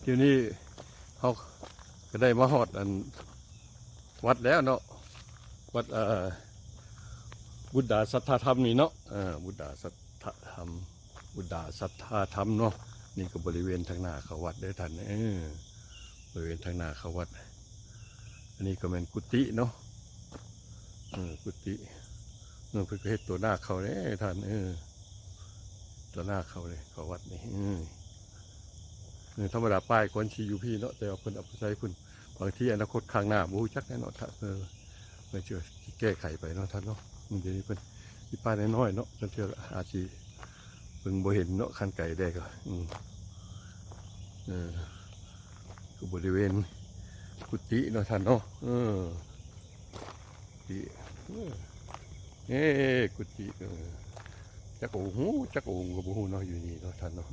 เดี๋ยวนี้เขาก็ได้มาฮอดอันวัดแล้วเนาะวัดบุตดาสัทธาธรรมนี่เนาะบุตดาสัทธาธรรมบุตดาสัทธาธรรมเนาะนี่ก็บริเวณทางหน้าเขาวัดได้ทันบริเวณทางหน้าเขาวัดอันนี้ก็เป็นกุฏิเนาะกุฏิเพื่อเฮ็ดตัวหน้าเขาเนี่ยท่านตัวหน้าเขาเลยเขาวัดนี่ธรรมดาป้ายคนชีอยู่พี่เนาะแต่ว่าเพิ่นเอาไปใช้เพิ่นบางที่อนาคตข้างหน้าบูจักแน่นอนท่านไม่เชื่อแก้ไขไปเนาะท่านเนาะเดี๋ยวนี้เพิ่นที่ป้ายน้อยๆเนาะจนเชื่ออาชีเพิ่งบ่เห็นเนาะคันไก่ได้ก็ก็บริเวณกุฏิเนาะท่านเนาะกุฏิกุฏิจักโอ้โหจักโอ้โหกับบูเนาะอยู่นี่เนาะท่านเนาะ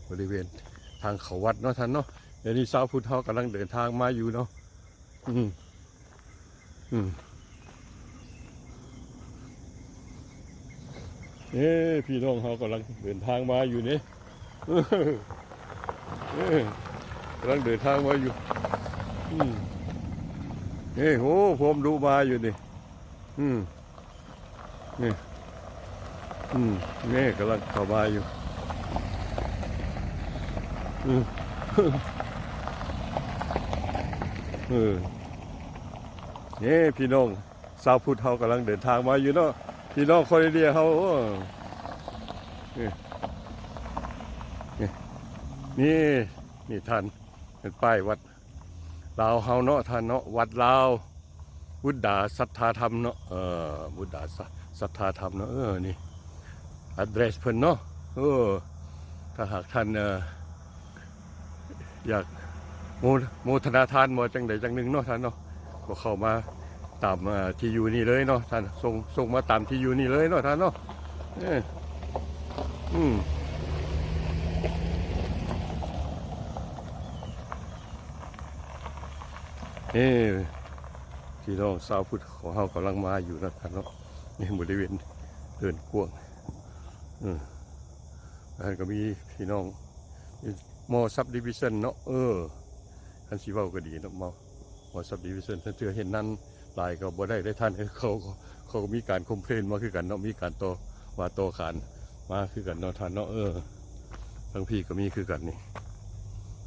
บริเวณทางเขาวัดเนาะท่านเนาะเดี๋ยวนี้ชาวพุทธเขากำลังเดินทางมาอยู่เนาะพี่น้องเขากำลังเดินทางมาอยู่นี่กำลังเดินทางมาอยู่โหผมดูมาอยู่นี่นี่กำลังเข้ามาอยู่นี่พี่น้องชาวพุทธเขากำลังเดินทางมาอยู่เนาะพี่น้องคนเดียวเขานี่ท่านเป็นป้ายวัดลาวเฮาเนาะท่านเนาะวัดลาวบุตดาสัทธาธรรมเนาะบุตดาสัทธาธรรมเนาะนี่address เพิ่นเนาะถ้าหากท่านอยากโมทนาทานบ่จังใดจังหนึ่งเนาะท่านเนาะก็เข้ามาตามที่อยู่นี่เลยเนาะท่านส่งมาตามที่อยู่นี่เลยเนาะท่านเนาะพี่น้องชาวพุทธของเรากำลังมาอยู่นะท่านเนาะนี่บริเวณเดินกว้างท่านก็มีพี่น้องมอซับดิวิชั่นเนาะท่านสีว่าก็ดีเนาะมอซับดิวิชั่นท่านเจอเห็นนั้นลายก็บ่ได้ท่านเขามีการคอมเพลนมาคือกันเนาะมีการต่อขานมาคือกันเนาะท่านเนาะทั้งพี่ก็มีคือกันนี่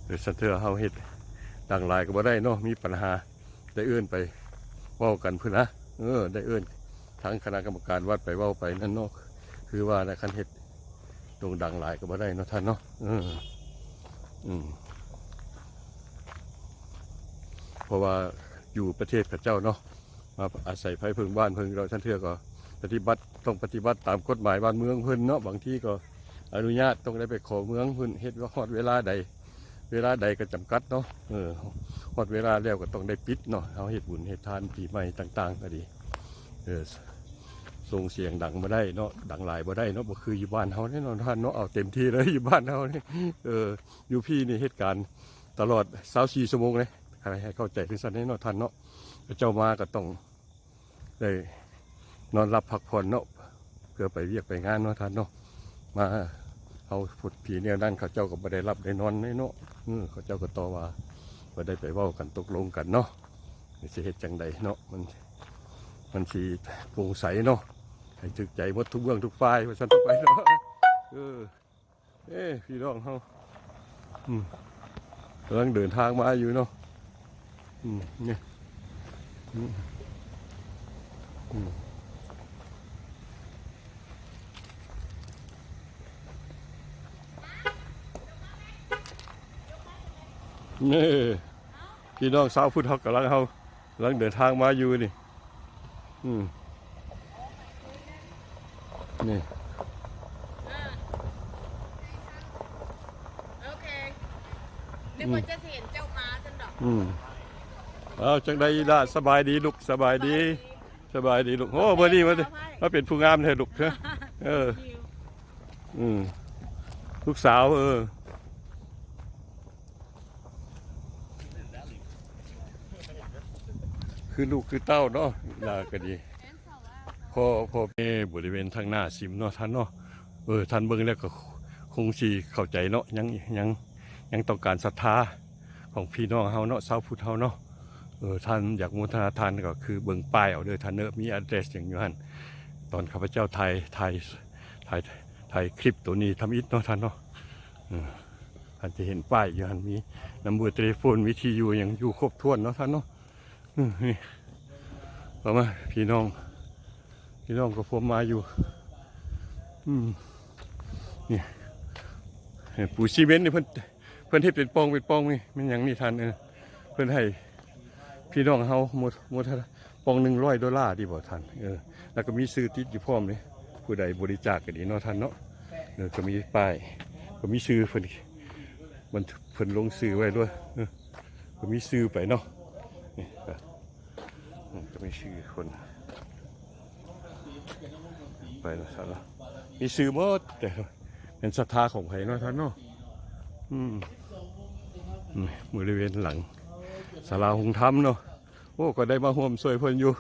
เดี๋ยวสันเทอเฮาเฮ็ดดังลายก็บ่ได้เนาะมีปัญหาได้ไปเว้ากันเพื่อนนะได้ทั้งคณะกรรมการวัดไปเว้าไปนั่นเนาะคือว่าในคันเฮ็ดตรงดังหลายก็บ่ได้เนาะท่านเนาะเพราะว่าอยู่ประเทศพระเจ้าเนาะมาอาศัยไผ่พึ่งบ้านพึ่งเราท่านเทื่อก็ต้องปฏิบัติตามกฎหมายบ้านเมืองเพิ่นเนาะบางที่ก็อนุญาตต้องได้ไปขอเมืองเพิ่นเฮ็ดว่าฮอดเวลาใดก็จำกัดเนาะฮอดเวลาแล้วก็ต้องได้ปิดเนาะเอาเฮ็ดบุญเฮ็ดทานปีใหม่ต่างๆก็ดีส่งเสียงดังมาได้เนาะดังหลายมาได้เนาะบ่คืออยู่บ้านเฮาแน่นอนท่านเนาะเอาเต็มที่เลยอยู่บ้านเฮานี่อยู่พี่นี่เหตุการณ์ตลอด24ชั่วโมงเลยให้เข้าใจถึงสั้นนี้เนาะท่านเนาะเจ้ามาก็ต้องได้นอนรับพักผ่อนเนาะเพื่อไปเวียกไปงานเนาะท่านเนาะมาเอาผุดผีเนี่ยนั่นเขาเจ้าก็บ่ได้รับได้นอนเนาะเขาเจ้าก็ต่อว่าบ่ได้ไปเว้ากันตกลงกันเนาะสิเฮ็ดจังใดเนาะมันสีโปร่งใสเนาะให้ถึกใจหมดทุกเบื้องทุกฝ่ายว่าฉันต้องไปเนาะพี่น้องเขากำลังเดินทางมาอยู่เนาะนี่พี่น้องสาวพุทธเขากำลังเดินทางมาอยู่นี่นี่โอเคนึกว่าจะเห็นเจ้าม้าจันดอกเอาจังใดล่ะสบายดีลูกสบายดีลูกโอ้เมื่อนี้มาเป็นผู้งามเลยลูกลูกสาวคือลูกคือเต้าเนาะน่าก็ดีพอบริเวณทางหน้าซิมเนาะท่านเนาะท่านเบิ่งแล้วก็ คงสิเข้าใจเนาะยังต้องการศรัทธาของพี่น้องเฮาเนาะชาวพุทธเฮาเนาะท่านอยากโมทนาทานก็คือเบิ่งป้ายเอาเด้อท่านเนอะมีแอดเดรสอย่างอยู่หั่นตอนข้าพเจ้าถ่ายคลิปตัวนี้ทำอิฐเนาะท่านเนาะท่านจะเห็นป้ายอยู่หั่นมีนัมเบอร์โทรศัพท์วิทยุอย่างอยู่ครบถ้วนเนาะท่านเนาะนี่ประมาณพี่น้องก็พบมาอยู่นี่ปูซีเมนต์นี่เพิ่นเฮ็ดเป็นปองนี่มันหยังนี่ท่านเพิ่นให้พี่น้องเฮาหมดปอง$100ดีบ่ท่านแล้วก็มีซื้อติดอยู่พร้อมเลยผู้ใดบริจาคก็ดีเนาะท่านเนาะก็มีป้ายก็มีซื้อเพิ่นลงซื้อไว้ด้วยก็มีซื้อไปเนาะนี่ก็มีซื้อคนไปเนาะท่านเนาะมีซื้อหมดแต่เป็นศรัทธาของไผเนาะท่านเนาะบริเวณหลังศาลาหงส์ธรรมเนาะโอ้ก็ได้มาร่วมช่วยเพิ่นอยู่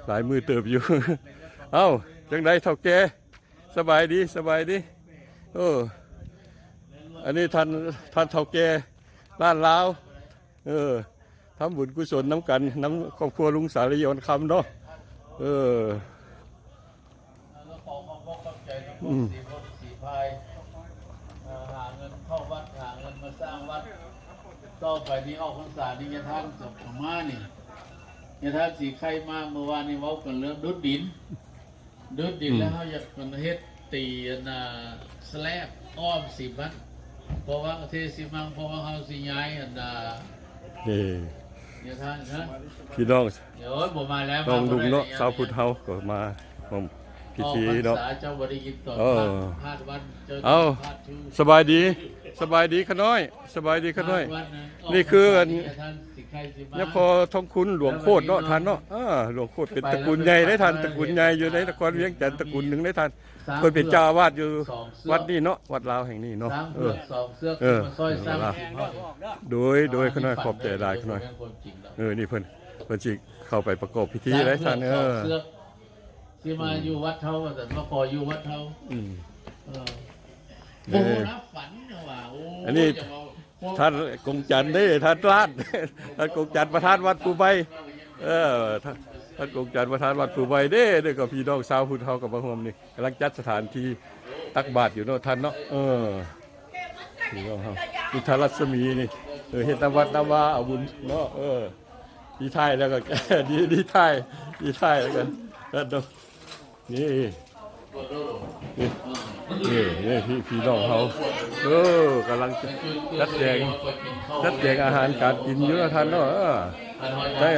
หลายมือเติบอยู่ เอ้าจังไดเฒ่าแก่สบายดีอันนี้ท่านเฒ่าแก่ร้านลาวทำบุญกุศลน้ำกันน้ำครอบครัวลุงสาลีอ่อนคำเนาะหาเงินเข้าวัดหาเงินมาสร้างวัดต่อไปนี้ออกพรรษานี่ยะท่านกับขม่านี่ยะท่านสีไข่มาเมื่อวานนี้เว้ากันเรื่องดุดดินแล้วเขาอยากกันเฮ็ดตีสแลบอ้อมสิมันเพราะว่าเทสิมังเพราะว่าเขาสิย้ายนี่ยะท่านนะพี่น้องเดี๋ยวผมมาแล้วน้องลุงเนาะชาวพุทธเฮาก็มาพิธีเนาะเจ้าบริกิตต่อพาดวันสบายดีขน้อยนี่คือเนี่ยพอท้องคุณหลวงโคตรเนาะท่านเนาะหลวงโคตรเป็นตระกูลใหญ่ได้ท่านตระกูลใหญ่อยู่ในนครเวียงจันทร์ตระกูลหนึ่งได้ท่านเพิ่นเป็นเจ้าอาวาสอยู่วัดนี้เนาะวัดลาวแห่งนี้เนาะโดยขน้อยขอบใจหลายขน้อยนี่เพิ่นสิเข้าไปประกอบพิธีได้ท่านที่มาอยู่วัดเท่าแต่มาขออยู่วัดเท่าโอ้รับฝันนะว่าอันนี้ท่านกงจันทร์ได้ท่านท่านกงจันทร์ประธานวัดภูใบท่านกงจันทร์ประธานวัดภูใบเด้กับพี่น้องชาวพุทธเฮากับพระโฮมนี่กำลังจัดสถานที่ตักบาตรอยู่เนาะท่านเนาะพี่น้องเฮาพุทธรัศมีนี่เฮ็ดวัดนาวาเอาบุญเนาะดีท้ายแล้วก็ดีท้ายแล้วกันนี่พี่น้องเขากำลังจัดแจงอาหารการกินอยู่นะท่านเนาะได้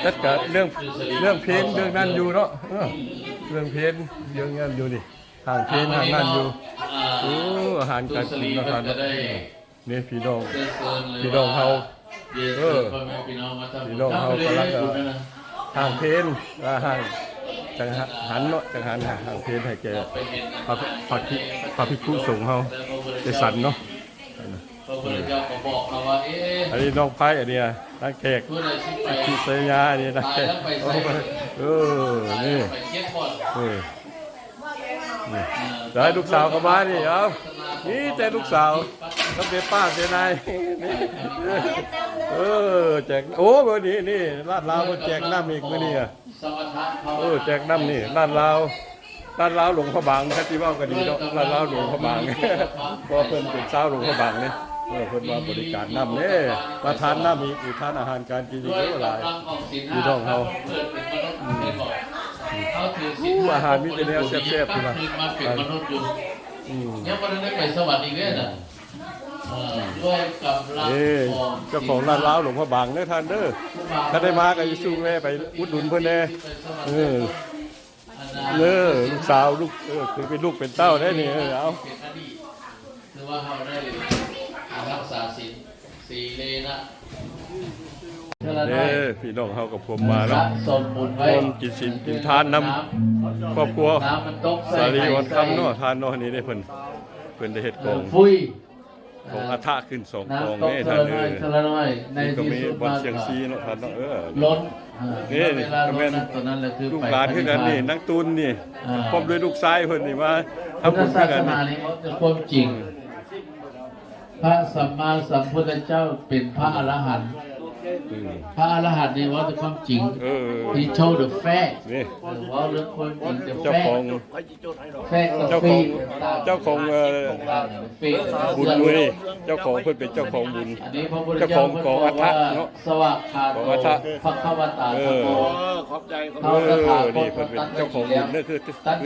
จัดการเรื่องเพลงเรื่องนั้นอยู่เนาะเรื่องเพลงเรื่องนั้นอยู่นี่ทางเพลงทางนั้นอยู่อาหารการกินนะท่านนี่พี่น้องเขาพี่น้องเขากำลังทางเพลงอาหารจังหันเนาะจังหันทางเพลให้แกพระภิกษุสงฆ์เฮาได้สั่นเนาะอันนี้น้องไผ่อันนี้นักแขกชิเสยาอันนี้นักแขกนี่ได้ลูกสาวเข้ามานี่นี่แต่ลูกสาวต้องเป็นป้าเป็นนายนี่แจกโอ้เบอร์นี้นี่ลาดลาวแจกน้ำอีกเมื่อนี้แจกน้ำนี่ลาดลาวหลวงพระบางคันที่ว่าก็ดีเนาะลาดลาวหลวงพระบางพอเพิ่นเป็นสาวหลวงพระบางเนี่ยเพิ่นมาบริการน้ำเนี่ยมาทานน้ำอีกทานอาหารการกินอีกเยอะหลายพี่น้องเขาอาหารมีแต่แนวแซ่บๆพี่น้องยังไม่ได้ไปสวัสดีเลยนะด้วยกับเจ้าของร้านล้าวหลวงพ่อบางเนี่ยท่านเด้อถ้าได้มาก็จะสู้แม่ไปอุดหนุนเพื่อนแน่ลูกสาวลูกคือเป็นลูกเป็นเต้าได้นี่เอาคือว่าเขาได้รักษาศีลสีเลนะพี่น้องเขากับผมมาแล้วผมกินศีลกินทานนำครอบครัวสาลีวันคำเนาะทานเนาะนี่ได้เพิ่นได้เฮ็ดกอง ของอาทะขึ้น2กอง น้ำตก นี่ เท ท่าน ละน้อย เอ เท อ ละน้อยใน นี่ก็ ที่ มี สุด บอล มา เชียงซีเนาะท่านเนาะล้น นี่ เวลา ก็ ล้ แม่ น น ตอนนั้นแหละคือ ลูก ไป หลานคือกันนี่ ปฏิบัติ นักตุนนี่ อ่า พร้อมด้วยลูกชายเพิ่นนี่มา พุท ทำ ธ บุญ ศา คือ ส กัน นานี้เขาจะความจริง พระสัมมาสัมพุทธเจ้าเป็นพระอรหันต์ อืม พระอรหันต์นี่ว่าจะความจริง เออ He told the fact นี่ ว่าเรื่องความจริง the เจ้าของ fact เจ้าของเจ้าของบุญด้วยนี่เจ้าของเพิ่นเป็นเจ้าของบุญ อันนี้พระพุทธ เจ้าข เจ้า อง เพิ่น กอง บ อั อก ฏฐะ ว่า เนาะ สวากขาโต กองอัฏฐะ พระขวตา เอ ธรรม อ โม ขอบใจขอบ เขา เอ สถา อ ค นี่ ต เพิ่นเป็น ตัด เจ้าของบุญนี่คือ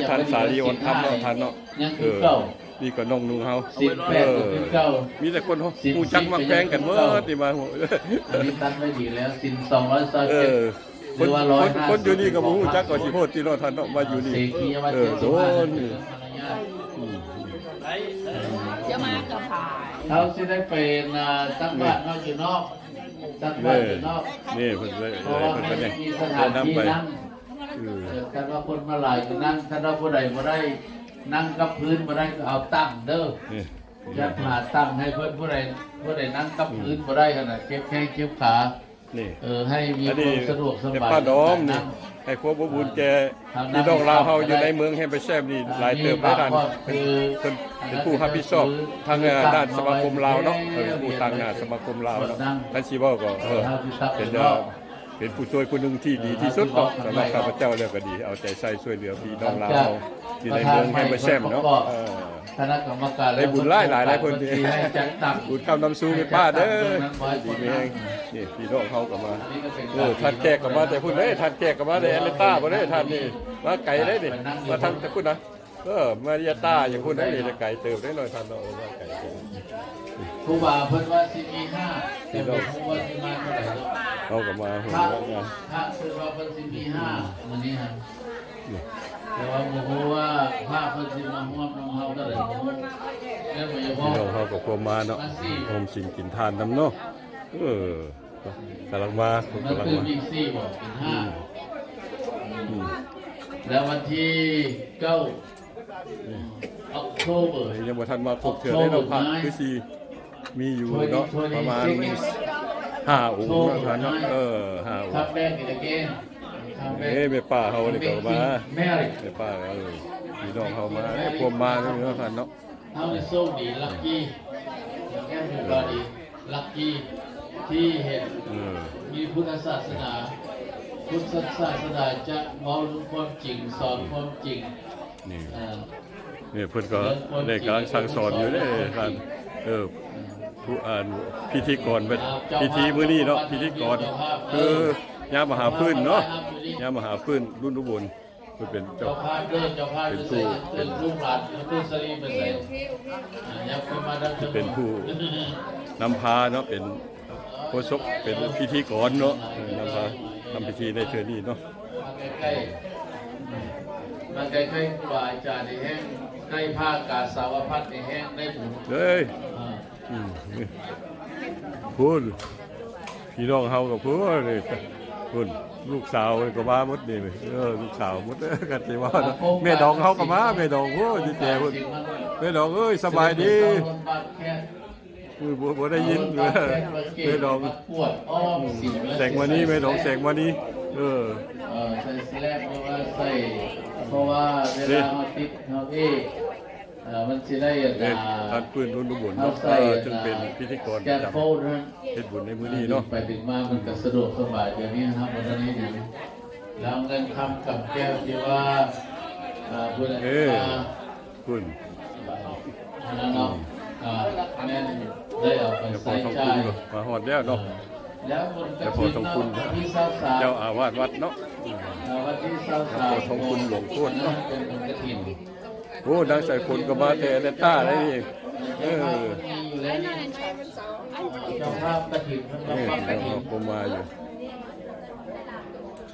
ท่านสาลีวันธรรมเนาะท่านเนาะ ยัง เอ คือ อ เก่า นี่ก็น้องนุ่งเฮา สิบแปดก็คือเก่า มีแต่คนฮู้จักมักแพงกันเบิดนี่มา อันนี้ตัดไม่ดีแล้วสิน237 เออ ห ค รื น อว่า คนอยู่นี่ก็บ่ฮู้จักก็สิโพดที่เนาะท่านเนาะมาอยู่นี่ เสกียวัต เอ เจ็ อ ด โด สิบห้าน จะมากับผาย เขาสิได้เป็นตั้งบ้านเขาอยู่นอกตั้งบ้านอยู่นอก นี่เพิ่นเลย เพราะว่า เพิ่น ไม่ ก็ ได้ ได้ มีสถาน นำ ที่ ไป นั่ง เออ ถ้าว่าคนมาหลายก็นั่งถ้าว่าผู้ใดบ่ได้นั่งกับพื้นบ่ได้ก็เอาตั้งเด้อ นี่ จะหาตั้งให้เพื่อนผู้ใดนั่งกับพื้นบ่ได้ขนาดเก็บแข้งเก็บขา นี่ ให้มี อัน ค นี้ วามสะดวกส ใน บาย ป้าดอม ใน นี่ การง ให้ครัวบ่บุญแกพี่น้องลาวเฮาอยู่ในเมืองแห่งไปแซ่บนี่หลายเติบหลายท่านเป็นผู้รับผิดชอบทางด้านสมาคมลาวเนาะผู้ทางหน้าสมาคมลาวเนาะท่านสิเว้าก็เป็นผู้ช่วยผู้หนึงที่ดีที่สุดเนาะสำหรับข้าพเจ้าแล้วก็ดี เอาใจใส่ช่วยเหลือพี่น้องลาวเฮาที่ในเมืองแห่งไปแซ่บเนาะ คณะกรรมการ ได้บุญหลายเพิ่น ที่ให้จัดตั้ง บุญข้าวน้ำซูให้ป้าเด้อดีแม่งนี่พี่น้องเขาก็มาท่านแขกก็มาแต่พุ่นเด้ท่านแขกก็มาแต่แอตแลนต้าบ่ได้ท่านนี่มาไกลได้นี่มาทางแต่พุ่นนะมาริยาต้าอย่างพุ่นได้นี่ไกลเติบได้หน่อยท่านเนาะมาไกลเติบ ครูบาเพิ่นว่าสิมี5แต่บ่ฮู้ว่าสิมาเท่าไหร่ เขาก็มาหัว พระ งาน พระคือว่าเพิ่นสิมี5มื้อนี้ฮะแต่ว่าบ่ฮู้ว่าพระเพิ่นสิมาร่วมนำเฮาเท่าไหร่แล้วบ่ยพอ พี่น้องเขาก็พวมาเนาะโฮมสินกินทานนำเนาะกำลังมา มัน กำลัง คือ มา บิ๊กซีบอกเป็น อืม 5แล้ววันที่9ออกโทเบอร์ ยังบ่ทันมาครบเทื่อได้เนาะพระคือสิมีอยู่เนาะประมาณ5องค์เนาะท่านเนาะ5อง คัม ค์ แบ็กอีกอเกนคัมแบ็ก แม่ป้าเฮานี่ก็มา แม่เลย แม่ป้าพี่น้องเฮามาพวกมาเนาะท่านเนาะ เฮาในโชคดีลัคกี้แก้มบอดีลัคกี้ที่เห็นมีพุทธศาสนาพุทธศาสนาจะเว้ารู้ความจริงสอนความจริง นี่ อ่า นี่เพิ่นก็ได้กำลังสั่งสอนอยู่เด้ท่านผู้พิธีกรพิธีมื้อนี้เนาะพิธีกรคือยามมหาพื้นเนาะยามมหาพื้นรุ่นอุบลเพิ่นเป็นเจ้า เจ้าภาพเด้อเจ้าภาพเป็นผู้เป็นลูกหลานเป็นสรีเป็นไสยับขึ้นมาดัง เป็นผู้นำพาเนาะเป็นโฆษกเป็นพิธีกรเนาะนำพาทำพิธีในเทื่อนี้เนาะ มาใกล้ๆครูบาอาจารย์ในแห้งใกล้ภาคกาสาวพัฒน์ในแห้งได้บุญ เด้ยพูดพี่น้องเฮาก็พูดนี่พูดลูกสาวก็มาหมดนี่ลูกสาวหมดกันสิว่าแม่ดองเฮาก็มาแม่ดองโอ้ยแจ๋พุ่นแม่ดองเอ้ยสบายดีบ่ได้ยินแม่ดอง ปวดอ้อมสิว แสงมานี้แม่ดองแสงมานี้ใส่สแลบเพราะว่าใส่เพราะว่าเวลาเฮาติดเฮามันสิได้ ท่านปืนรุ่นบุญ เฮา เนาะ ใส่ จึงเป็นพิธีกร แก ประ น จำ โฟดนะ เฮ็ดบุญในมื้อนี้เนาะ ไปถึงมามันก็สะดวกสบายเดี๋ยวนี้นะครับวันนี้นะแล้วเงินคำกับแก้วที่ว่าบุญ คุณ นั่นเนาะแม่นได้เอาไป เจ้าพ่ ใส่ อทอง ใจ คุณมาฮอดแล้วเนาะ แล้วบุญก เจ้า ระ พ่อ ถิ่น ทองคุณ ที่สาวสาว เจ้าอาวาสวัดเนาะ วันที่สาวสาว เจ้าพ่อทองคุณหลวงโคตรเนาะ เป็นบุญกระถิ่น โอ้ดังใส่ฝนก็มาแต่แอตแลนต้าได้นี่มีอยู่แล้วนี่เจ้าภาพกระถิ่นเจ้าภาพกระถิ่น ผมมาอยู่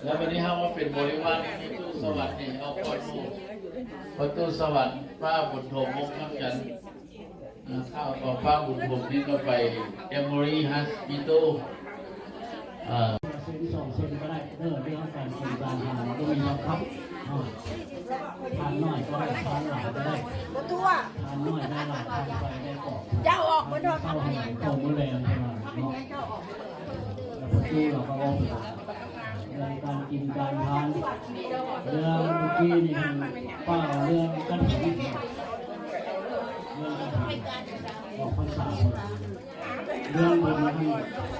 แล้ววันนี้เขาว่าเป็นบริวารในตู้สวรรค์นี่เอาประตูสวรรค์ป้าบุญโถมมุกน้ำจันทร์ข้าวของป้าบุญโถมนี่ก็ไปเอมอรี่ฮัสปิโตเส้นที่2เส้นก็ได้เรื่องการสื่อสารหาก็มีบังคับผ่าน น้อยก็ได้ทานหลายก็ได้ บ่ตัว ทานน้อยได้หลายทานไปได้กรอบ เจ้าออกมาโดน เข้าหาเข้ามือแรงขนาดเนาะแล้วพอดูเราก็ว่าเรื่องการกินการทานเรื่องเมื่อกี้นี่ป้าเรื่องกันผีเรื่องกันผีออกพรรษาเรื่องบุญ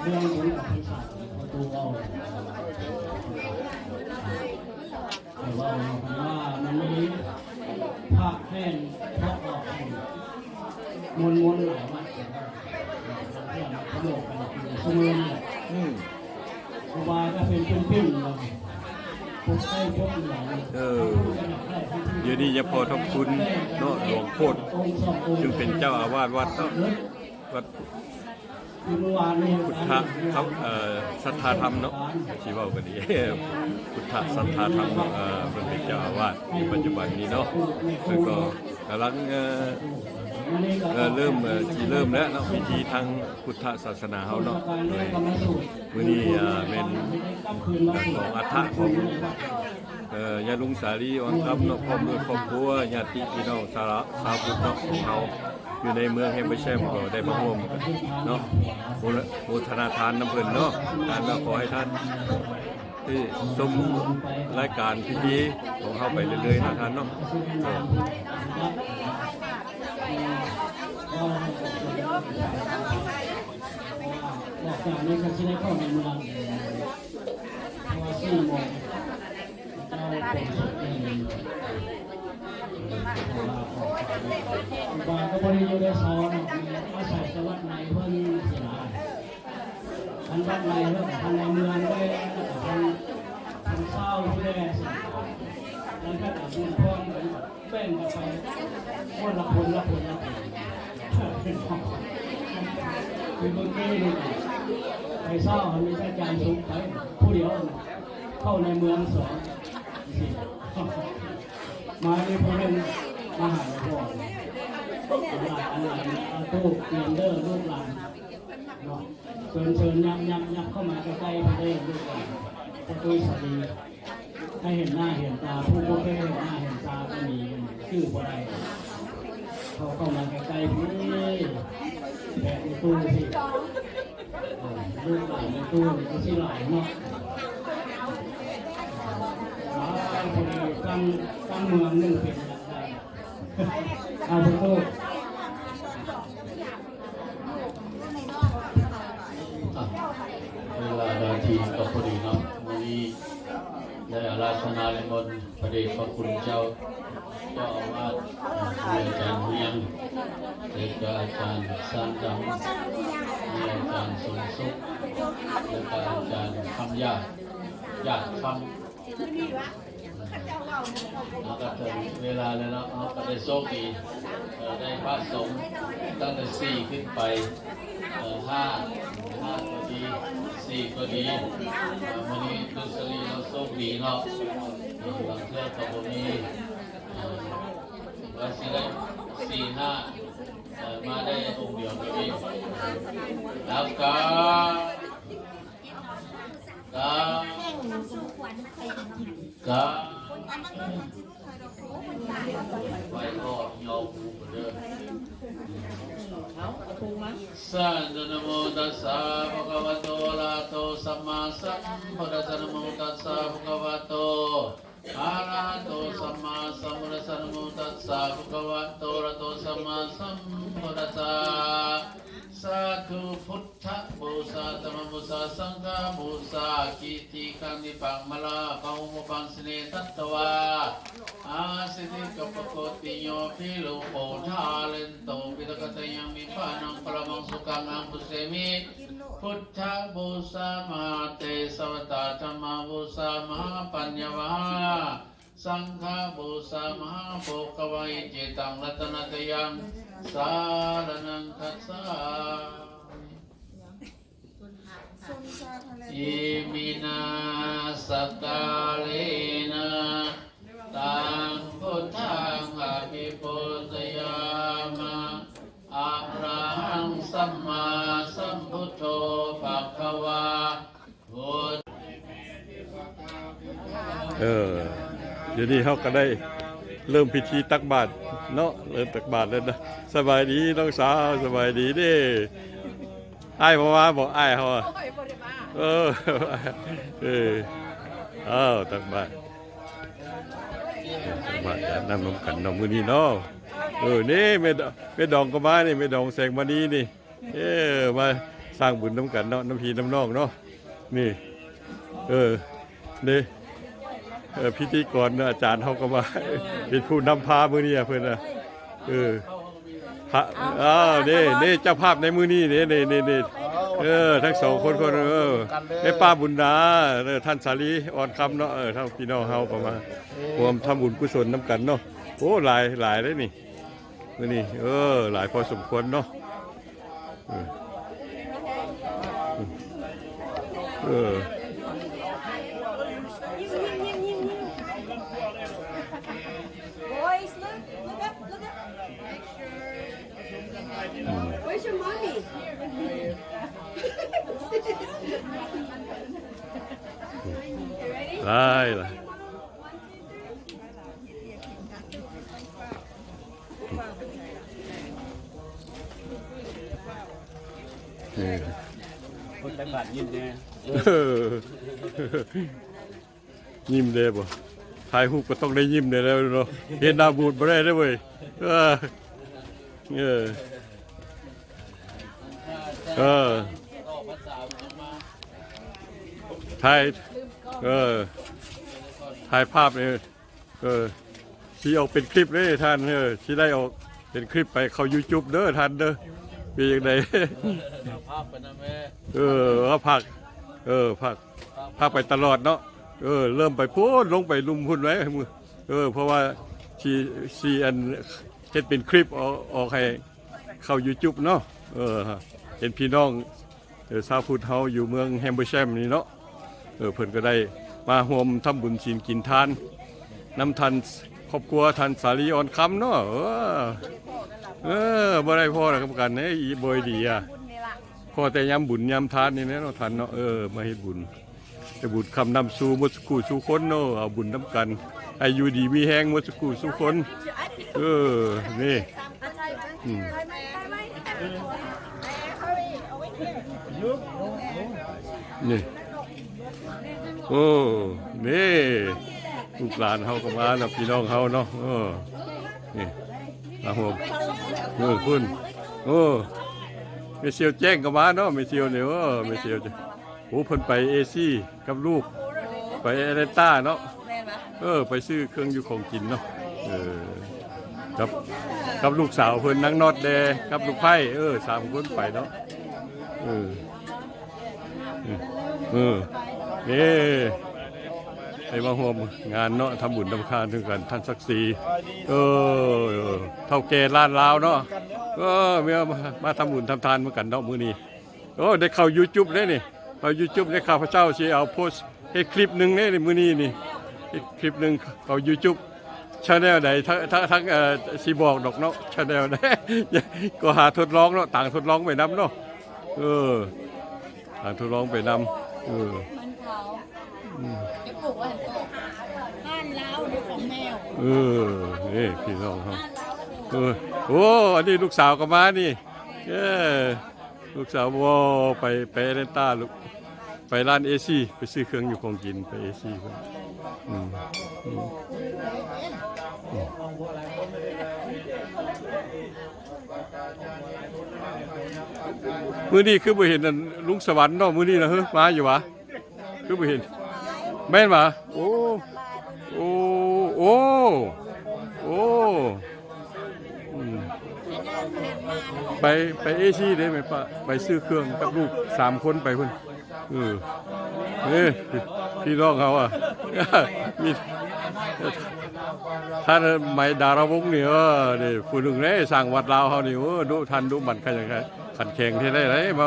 เรื่องบุญออกพรรษาประตูเอาแต่ว่ามันมีภาคแห้งเพราะออกมนหลายวัดเรื่องขโมกกันสมุนเนี่ยสบายก็เป็นปิ้นๆเลยพวกไส้พวกหลาย เดี๋ยวนี้ยังพอทำคุณเนาะหลวงโคตรจึงเป็นเจ้าอาวาสวัดเนาะวัดพุทธะครับสัทธาธรรมเนาะชีว่ากันดีพุทธะสัทธาธรรมเป็นเจ้าอาวาสในปัจจุบันนี้เนาะแล้วก็กำลังเริ่มที่เริ่มแล้วเนาะพิธีทางพุทธศาสนาเฮาเนาะโดยมื้อนี้เป็นของอัฐะของยาลุงสาลีวังคำเนาะพร้อมด้วยครอบครัวญาติพี่น้องชาวพุทธเนาะของเราอยู่ในเมืองแห่งพระแช่มก็ได้มาร่วมเนาะโมทนาทานน้ำเพิ่นเนาะการก็ขอให้ท่านที่ชมรายการพิธีของเขาไปเรื่อยๆนะท่านเนาะจากนี้ก็จะได้เข้าในเมืองพอ4 โมงเจ้าเป็นสุดเองบางก็บริยูได้ซ้อนอาศัยจังหวัดในเพื่อนเสียทันวัดในเรื่องทันในเมืองได้ทันเศร้าที่ได้แล้วก็แต่บุญพรแบ่งกันไปคนละคนคือเมื่อกี้นี่ไปเศร้ามันมีอาจารย์ชุมไปผู้เดียวเข้าในเมือง2มาในผู้นึงมาหาหลวงพ่อตู้เตียนเดอร์ลูกหลานเนาะเชิญยับเข้ามาใกล้ๆไปได้ลูกหลานประตูสวัสดีให้เห็นหน้าเห็นตาผู้ก็ไม่เห็นหน้าเห็นตาก็มีชื่อคนใดเขาเข้ามาใกล้ๆพี่แบกในตู้สิลูกหลานในตู้ก็ชื่อหลานเนาะคนตั้งเมืองนึงเป็นอะไรเอาประตูเวลานาทีก็พอดีเนาะวันนี้ได้อาราธนาลิมนต์พระเดชพระคุณเจ้าอาวาสอาจารย์เฮียงเด็กอาจารย์สร้างดำอาจารย์สมสุขและอาจารย์คำญาติคำแล้วก็ถึงเวลาแล้วเนาะก็ได้โชคดีได้พระสงฆ์ตั้งแต่4ขึ้นไป5ก็ดี4ก็ดีวันนี้ดุษฎีเราโชคดีเนาะบางเทื่อก็บ่มีว่าสิได้4-5มาได้องค์เดียวก็มีแล้วก็ไปก็ยอมเด้อสันนะโมตัสสะภะคะวะโตอะระหะโตสัมมาสัมพุทธัสสะนะโมตัสสะภะคะวะโตอะระหะโตสัมมาสัมพุทธัสสะนะโมตัสสะภะคะวะโตอะระหะโตสัมมาสัมพุทธัสสะสาธุพุทธบูชาธรรมบูชาสังฆบูชากิติคังนิปังมลาปะหุมปังสเนทัตตวาอาสิติกัปโกติโยพิโลโปทาเลนโตปิตกตยังมิปานังปรมังสุขังอังปุเสมิพุทธบูชามหาเตสวตาธรรมบูชามหาปัญญวาสังฆบูชามหาโภควัยเจตังรัตนตยังสารนังคัสสาอิมินาสกาเลนะตังพุทธังอภิปุตยามะอะระหังสัมมาสัมพุทโธภะคะวะพุทธ เดี๋ยวนี้เขาก็ได้ เริ่มพิธีตักบาตรเนาะเริ่มตักบาตรแล้วนะสบายดีน้องสาวสบายดีเด้อ้ายมาบอกอ้ายเขาอะ โอ้ยบ่ได้มา เออตักบาตรตักบาตรจะนำนมกันนมมือนี้เนาะนี่แม่ดองก็มานี่แม่ดองแสงมานีนี่มาสร้างบุญน้ำกันเนาะน้ำพีน้ำนองเนาะนี่นี่พิธีกรอาจารย์เขาก็มาเป็นผู้นำพามือนี้เพื่อนนะพระนี่เจ้าภาพในมือนี้นี่ทั้งสองคนไอ้ป้าบุญนาท่านสาลีอ่อนคำเนาะท่านพี่น้องเฮาก็มาร่วมทำบุญกุศลน้ำกันเนาะโอ้หลายเลยนี่มือนี้หลายพอสมควรเนาะBoys, look up. Where's your mommy? หลายคนตักบาตรยิ้มแน่ ยิ้มเลยบ่ถ่ายรูปก็ต้องได้ยิ้มเลยแล้วเนาะเห็นหน้าบูดบ่ได้เลยเว้ยถ่ายภาพเนี่ยชี้ออกเป็นคลิปเลยท่านชี้ได้ออกเป็นคลิปไปเขา YouTube เด้อท่านเด้อเป็นยังไง ภาพเป็นนะแม่ เอาผักผักไปตลอดเนาะเริ่มไปพูดลงไปลุมพุ่นไว้เพราะว่าชีอันเฮ็ดเป็นคลิปออกให้เข้า YouTube เนาะเห็นพี่น้องชาวพุทธเฮาอยู่เมืองแฮมเบอร์แชมนี่เนาะเพิ่นก็ได้มาร่วมทำบุญศีลกินทานน้ำทันครอบครัวทันสาลีอ่อนคำเนาะบ่ได้พ่อนะครับกันอีบ่อยดีอ่ะพอแต่ยามบุญยามทานนี่เนาะทันเนาะมาเฮ็ดบุญแต่บุญคำนำสู่หมดสุขุสู่คนเนาะเอาบุญนำกันให้อยู่ดีมีแฮงหมดสุขุสู่คนนี่นี่นี่ลูกหลานเฮาก็มาแล้วพี่น้องเฮาเนาะนี่มาห่วงคุณเมเซียวแจ้งก็มาเนาะเมเซียวเนี่ยเมเซียวจะเพิ่นไปเอซี่กับลูกไปเอเรต้าเนาะไปซื้อเครื่องอยู่ของกินเนาะกับลูกสาวเพิ่นนางนอดแดกับลูกไผ่3 คนไปเนาะนี่ให้มาร่วมงานเนาะทำบุญทำทานถึงกันท่านศักดิ์ศรีเท่าแก่ล้านลาวเนาะมาทำบุญทำทานเหมือนกันเนาะมื้อนี้ได้เข้า YouTube ได้นี่เข้า YouTube ได้ข้าพเจ้าสิเอาโพสต์ให้คลิปนึงนี่มื้อนี้นี่คลิปนึงเข้า YouTube channel ใดทั้งสิบอกดอกเนาะ channel ใดก็หาทดลองเนาะต่างทดลองไปนำเนาะต่างทดลองไปนำจะปลูกไว้บ้านเราดูของแมวนี่พี่น้องครับอันนี้ลูกสาวก็มานี่ลูกสาวไปเรนต้าลูกไปร้านเอซี่ไปซื้อเครื่องอยู่ของกินไปเอซี่เพิ่นมื้อนี้คือบ่เห็นนั่นลุงสวรรค์เนาะมื้อนี้นะมาอยู่วะคือบ่เห็นแม่นบ่ไปเอซี่ได้ไหมป้าไปซื้อเครื่องกับลูก3 คนไปเพิ่นนี่พี่น้องเขาอ่ะมีท่านไม้ดารวงศ์นี่นี่ผู้หนึ่งได้สร้างวัดลาวเขานี่ดูทันดูบันใครอย่างไรขันแข่งที่ได้ไรมา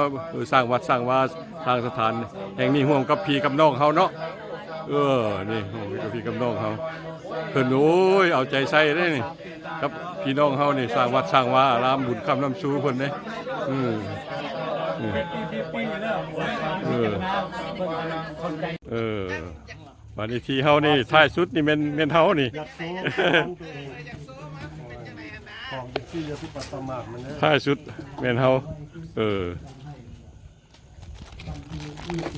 สร้างวัดสร้างวาสร้างสถานแห่งนี้ห่วงกับพี่กับน้องเขาเนาะนี่ห่วงกับพี่กับน้องเขาเพิ่นโอ้ยเอาใจใส่ได้นี่กับพี่น้องเขานี่สร้างวัดสร้างวาอารามบุญคำน้ำชูเพิ่นเนี่ย วันนี้ที่เฮานี่ท้ายสุดนี่แม่นเฮานี่ อยากสู้ของตัวเอง อยากโซ่มาเป็นจังไดอะนะ ของที่จะทุบประมาทมันเนี่ย ท้ายสุดแม่นเฮาเออ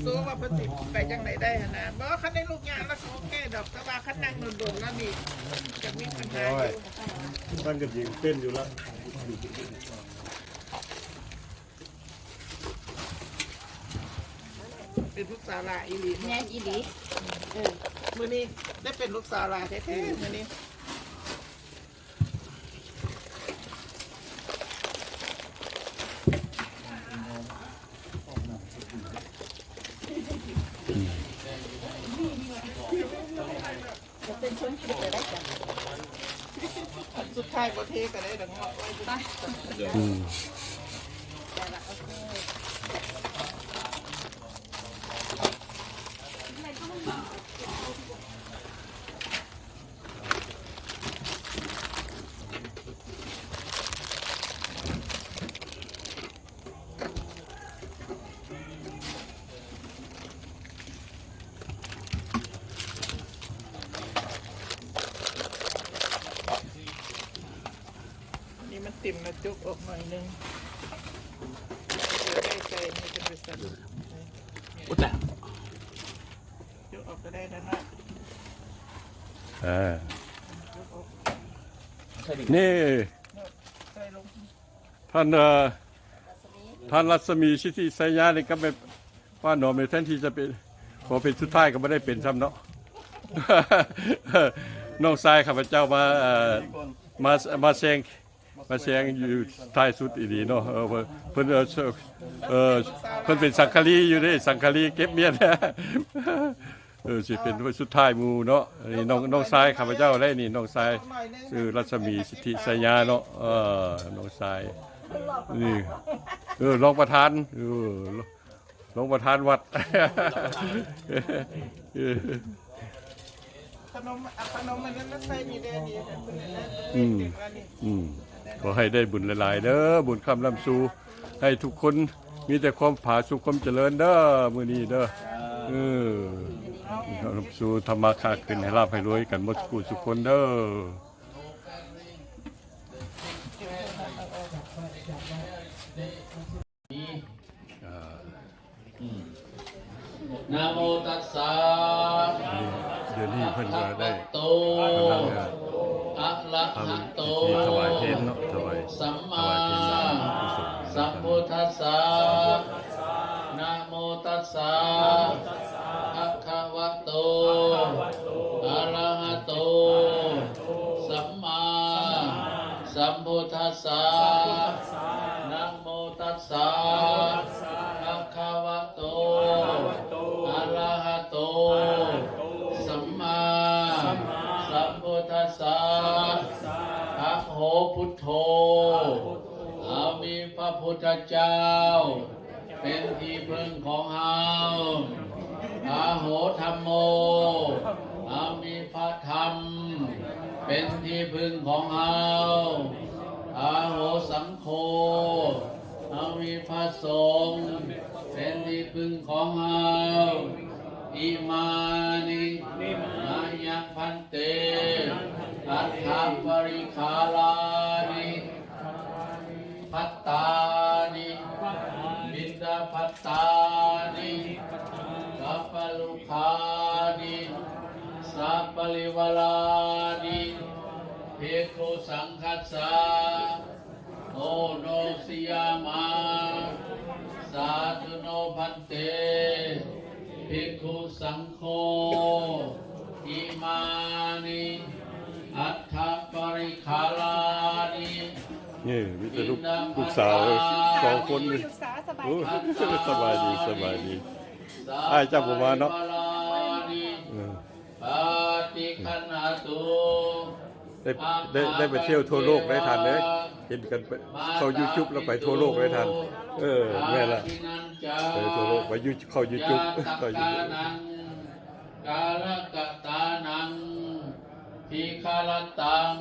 โซ่ว่าเพิ่นสิไปจังไดได้อะนะบ่คันได้ลูกยางแล้วก็โอเคดอกแต่ว่าคันนั่งโดนๆแล้วนี่จะมีปัญหาอยู่ ท่านก็ยิงเต้นอยู่แล้ว เป็นลูกสาวลาอีหลี แม่นอีหลี มื้อนี้ได้เป็นลูกสาวลาแท้ๆมื้อนี้ เป็นคนคิดจะได้จ้ะ สุดท้ายบ่เทก็ได้ดอกเงาะไว้อยู่ อืม นี่มันติ่มมาจุกออกหน่อยนึงได้ใจนี่เป็นบริษัท โอ้แต่ จุกออกก็ได้แล้วนะ อ่านี่ ใส่ลง ท่านท่านรัศมีสิทธิไสยานี่ก็เป็นว่าหนอมในแทนที่จะเป็นพอเป็นสุดท้ายก็ไม่ได้เป็นซ้ำเนาะ น้องชายข้าพเจ้ามามาแซงอยู่ท้ายสุดอีดีเนาะเพิ่นเพิ่นเป็นสังฆลีอยู่เด้สังฆลีเก็บเมียน สิเป็นสุดท้ายหมู่เนาะนี่น้องชายข้าพเจ้าได้นี่น้องชายชื่อรัศมีสิทธิไสยาเนาะน้องชายนี่รองประธานรองประธานวัด ขนมมันนั้นใส่นี่ได้ดีนะเพิ่นนะ อืม เด็กอันนี้ ขอให้ได้บุญหลายๆเด้อบุญคำลำสู่ให้ทุกคนมีแต่ความผาสุขความเจริญเด้อมื้อนี้เด้อลำสู่ธรรมาค้าขึ้นให้ลาภให้รวยกันหมดทุกคนเด้อ นะโมตัสสะ เดือนนี้เพิ่นก็ได้ โต กำลังจะ อะระ ทำ หะโต พิธีถวายเพลเนาะถวาย สัม ถ มาว ายเพลกุศล สัมพุทธัสสะนะโมตัสสะภะคะวะโตอะระหะโตสัมมาสัมพุทธัสสะนะโมตัสสะภะคะวะโตอะระหะโตสัมมาสัมพุทธัสสะอะโหพุทโธอามีพระพุทธเจ้า เป็นที่พึ่งของเฮาอาโหธัมโมอามีพระธรรม เป็นที่พึ่งของเฮาอาโหสังโฆอามีพระสงฆ์เป็นที่พึ่งของเฮาอิมานิอายังพันเตอัฏฐปริคาลานิพัตตานิบินดาพัตตานิกัปปลุคานิสัพปลิวลานิเภคุสังคัสสะโอโนสิยามาสาธุโนพันเตภิกขุสังโฆอิมานิอัฏฐปริคาลานิ นี่มีแต่ลูกสาว2คนเลยโอ้สบายดีสบายดีอ้ายเจ้าบ่มาเนาะ ปาติคันหาตุ ได้ไปเที่ยวทั่วโลกได้ทันเลยเห็นกันเข้า YouTube แล้วไปทั่วโลกได้ทันแม่ละไปทั่วโลกไปเข้า YouTube เข้า YouTube กาลกตานังทิคาลตัง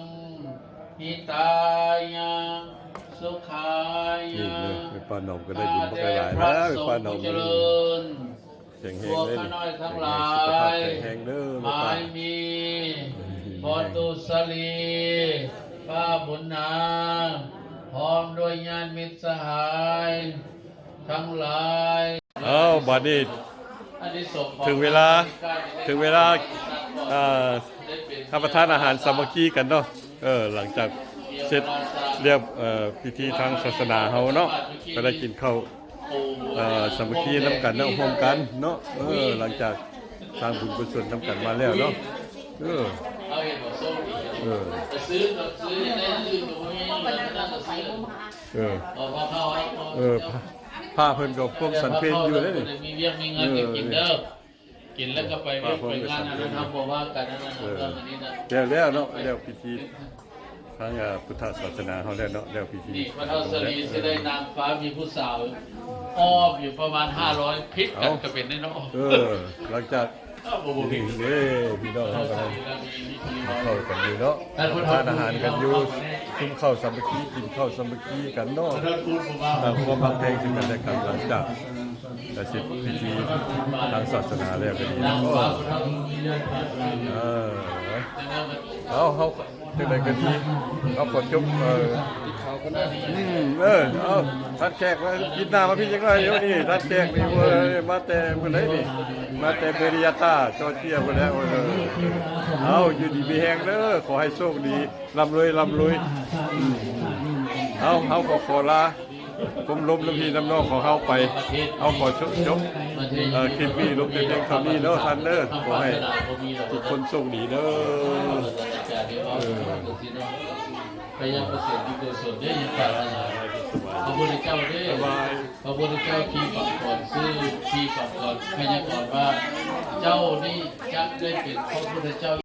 หิตายาสุขาย นี่ า ไปป้าหนอมก็ได้บุญมากหลายนะไปป้าหนอม เจริญ แข็ง พ แรง วก เลย ข้าน้อยทั้งหลา สุขภาพ ย แข็งแรงเด้อ หายมีพรตุสลีป้าบุญนาพร้อมด้วยญาติมิตรสหายทั้งหลาย อ้าวบัดนี้ อันนี้ส่งของ ถึงเวลารับประทานอาหารสามัคคีกันเนาะหลังจากเสร็จเรียบพิธีทางศาสนาเฮาเนาะก็ได้กินข้าวสามัคคีน้ำกันเนาะร่วมกันเนาะหลังจากสร้างบุญกุศลน้ำกันมาแล้วเนาะเอาเห็นบอกส้มดี จะซื้อได้ซื้อตรงนี้น่าจะซื้อพอเข้าผ้าเพิ่นก็พวกสันเพลอยู่เลยนี่ มีเวียงมีเงินก็กินเด้อกินแล้วก็ไปเวียงไปงานนั้นทำบอกว่ากันนั้นเรื่องอันนี้นะ แล้วเนาะแล้วพิธีทางพุทธศาสนาเฮาแล้วเนาะแล้วพิธี นี่พระเท่าสรีจะได้นางฟ้ามีผู้สาวอ้อมอยู่ประมาณ500พิษกันก็เป็นได้เนาะ หลังจากนี่พี่น้องเฮากันเข้ากันอยู่เนาะทานอาหารกันอยู่กินข้าวสามัคคีกินข้าวสามัคคีกันเนาะความบางเพลงซึ่งกันและกันหลังจากเสร็จพิธีทางศาสนาแล้วก็ดีแล้วก็เขาจังได๋ก็ดีเอาขอจบเอาทัดแขกมากินน้ำมาพี่จังไรเดี๋ยวนี้ทัดแขกนี่มาแต่มื้อไหนนี่มาแต่เบริยาตาจอเทียพุ่นแล้วเอาอยู่ดีมีแฮงเด้อขอให้โชคดีร่ำรวยเอาขอลาผมลมน้ำพี่น้ำน้องของเฮาไปเอาขอจบคลิปนี้ลงแต่เพียงเท่านี้เนาะท่านเด้อขอให้ทุกคนโชคดีเด้อ พยายามเกษตรที่เกิดส่วนได้ยังปรารถนาพระพุทธเจ้าได้พระพุทธเจ้าทีฝักก่อนซื้อทีฝักก่อนพยากรณ์ว่าเจ้านี่จะได้เป็นพระพุทธเจ้า